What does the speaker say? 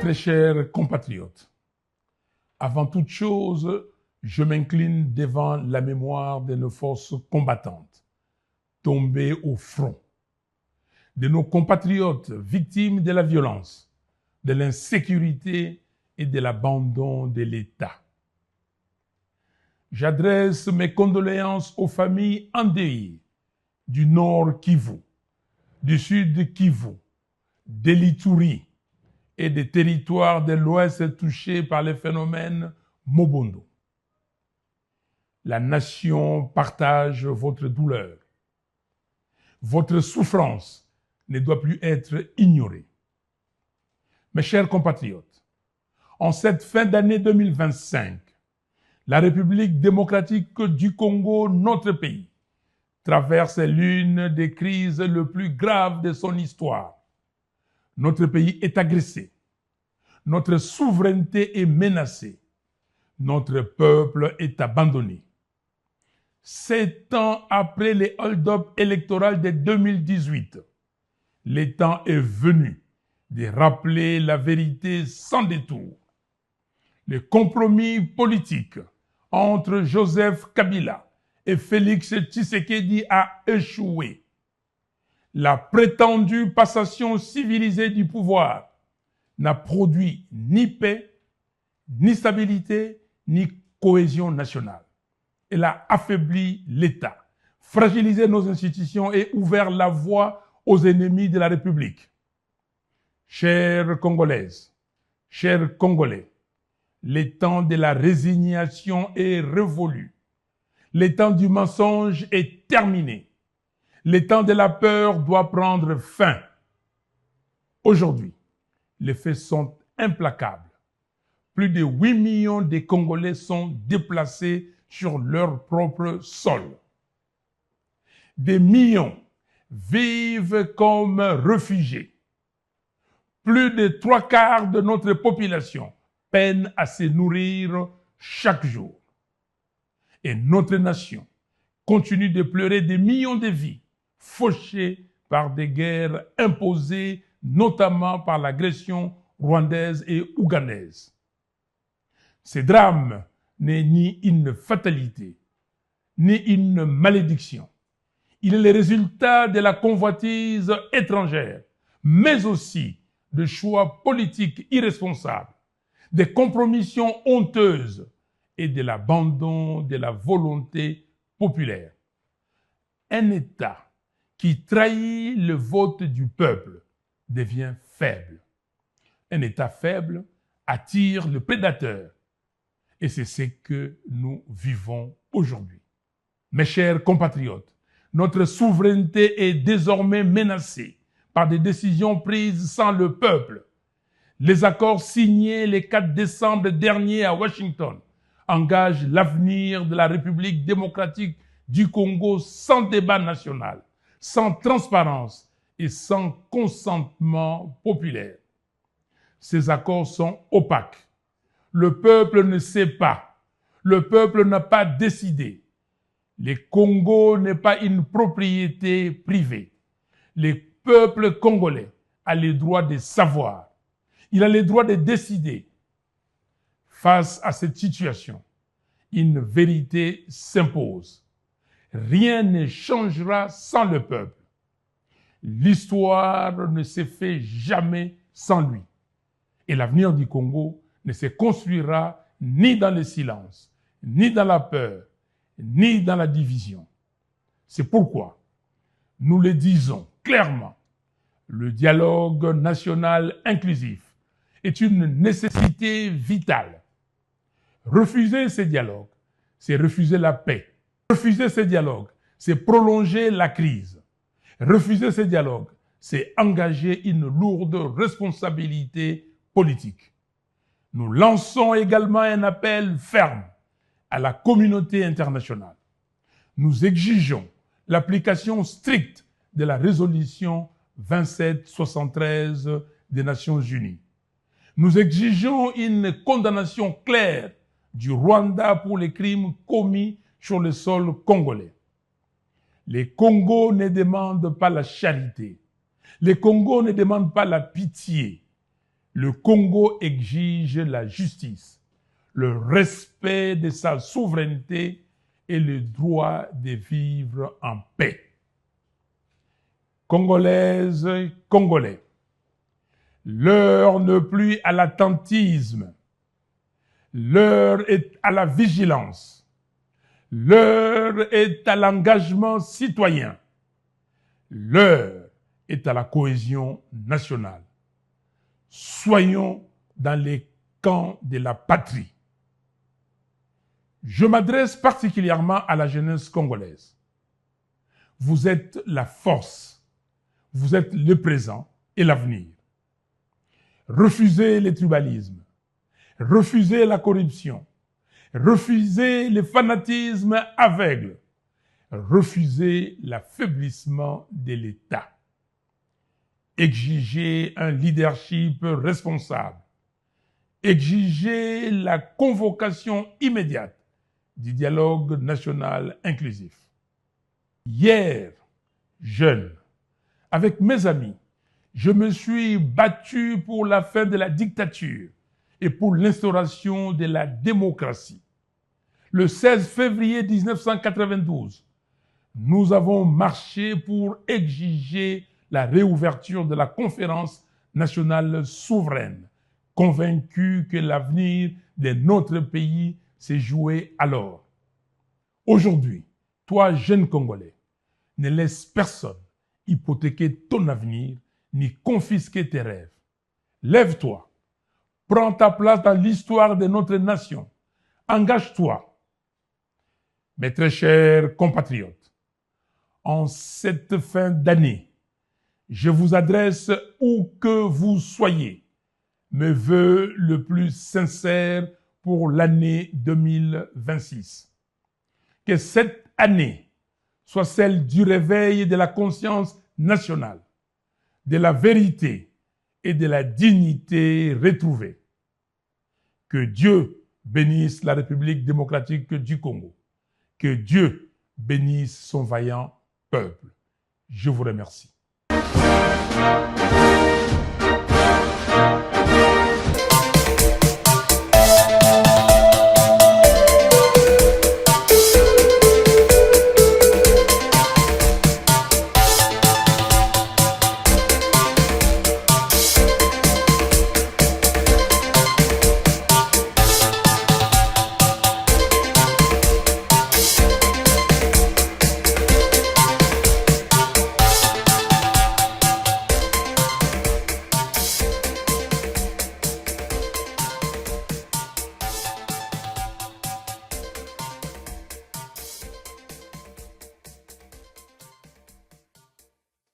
Très chers compatriotes, avant toute chose, je m'incline devant la mémoire de nos forces combattantes tombées au front, de nos compatriotes victimes de la violence, de l'insécurité et de l'abandon de l'État. J'adresse mes condoléances aux familles endeuillées du Nord Kivu, du Sud Kivu, de l'Ituri et des territoires de l'Ouest touchés par les phénomènes Mobondo. La nation partage votre douleur. Votre souffrance ne doit plus être ignorée. Mes chers compatriotes, en cette fin d'année 2025, la République démocratique du Congo, notre pays, traverse l'une des crises les plus graves de son histoire. Notre pays est agressé. Notre souveraineté est menacée. Notre peuple est abandonné. 7 ans après les hold-up électoraux de 2018, le temps est venu de rappeler la vérité sans détour. Le compromis politique entre Joseph Kabila et Félix Tshisekedi a échoué. La prétendue passation civilisée du pouvoir n'a produit ni paix, ni stabilité, ni cohésion nationale. Elle a affaibli l'État, fragilisé nos institutions et ouvert la voie aux ennemis de la République. Chères Congolaises, chers Congolais, le temps de la résignation est révolu. Le temps du mensonge est terminé. Le temps de la peur doit prendre fin. Aujourd'hui, les faits sont implacables. Plus de 8 millions de Congolais sont déplacés sur leur propre sol. Des millions vivent comme réfugiés. Plus de 3/4 de notre population peine à se nourrir chaque jour. Et notre nation continue de pleurer des millions de vies fauchées par des guerres imposées, notamment par l'agression rwandaise et ougandaise. Ce drame n'est ni une fatalité, ni une malédiction. Il est le résultat de la convoitise étrangère, mais aussi de choix politiques irresponsables, des compromissions honteuses et de l'abandon de la volonté populaire. Un État qui trahit le vote du peuple devient faible. Un État faible attire le prédateur. Et c'est ce que nous vivons aujourd'hui. Mes chers compatriotes, notre souveraineté est désormais menacée par des décisions prises sans le peuple. Les accords signés le 4 décembre dernier à Washington engagent l'avenir de la République démocratique du Congo sans débat national, sans transparence et sans consentement populaire. Ces accords sont opaques. Le peuple ne sait pas. Le peuple n'a pas décidé. Le Congo n'est pas une propriété privée. Le peuple congolais a le droit de savoir. Il a le droit de décider. Face à cette situation, une vérité s'impose. Rien ne changera sans le peuple. L'histoire ne se fait jamais sans lui. Et l'avenir du Congo ne se construira ni dans le silence, ni dans la peur, ni dans la division. C'est pourquoi nous le disons clairement, le dialogue national inclusif est une nécessité vitale. Refuser ce dialogue, c'est refuser la paix. Refuser ce dialogue, c'est prolonger la crise. Refuser ce dialogue, c'est engager une lourde responsabilité politique. Nous lançons également un appel ferme à la communauté internationale. Nous exigeons l'application stricte de la résolution 2773 des Nations Unies. Nous exigeons une condamnation claire du Rwanda pour les crimes commis sur le sol congolais. Les Congos ne demandent pas la charité. Les Congos ne demandent pas la pitié. le Congo exige la justice, le respect de sa souveraineté et le droit de vivre en paix. Congolaises, Congolais, l'heure n'est plus à l'attentisme, l'heure est à la vigilance, l'heure est à l'engagement citoyen, l'heure est à la cohésion nationale. Soyons dans les camps de la patrie. Je m'adresse particulièrement à la jeunesse congolaise. Vous êtes la force, vous êtes le présent et l'avenir. Refusez les tribalismes, refusez la corruption, refusez le fanatisme aveugle, refusez l'affaiblissement de l'État. Exigez un leadership responsable. Exigez la convocation immédiate du dialogue national inclusif. Hier, jeune, avec mes amis, je me suis battu pour la fin de la dictature et pour l'instauration de la démocratie. Le 16 février 1992, nous avons marché pour exiger la réouverture de la conférence nationale souveraine, convaincus que l'avenir de notre pays s'est joué alors. Aujourd'hui, toi, jeune Congolais, ne laisse personne hypothéquer ton avenir ni confisquer tes rêves. Lève-toi, prends ta place dans l'histoire de notre nation, engage-toi. Mes très chers compatriotes, en cette fin d'année, je vous adresse où que vous soyez mes vœux le plus sincère pour l'année 2026. Que cette année soit celle du réveil de la conscience nationale, de la vérité et de la dignité retrouvée. Que Dieu bénisse la République démocratique du Congo. Que Dieu bénisse son vaillant peuple. Je vous remercie.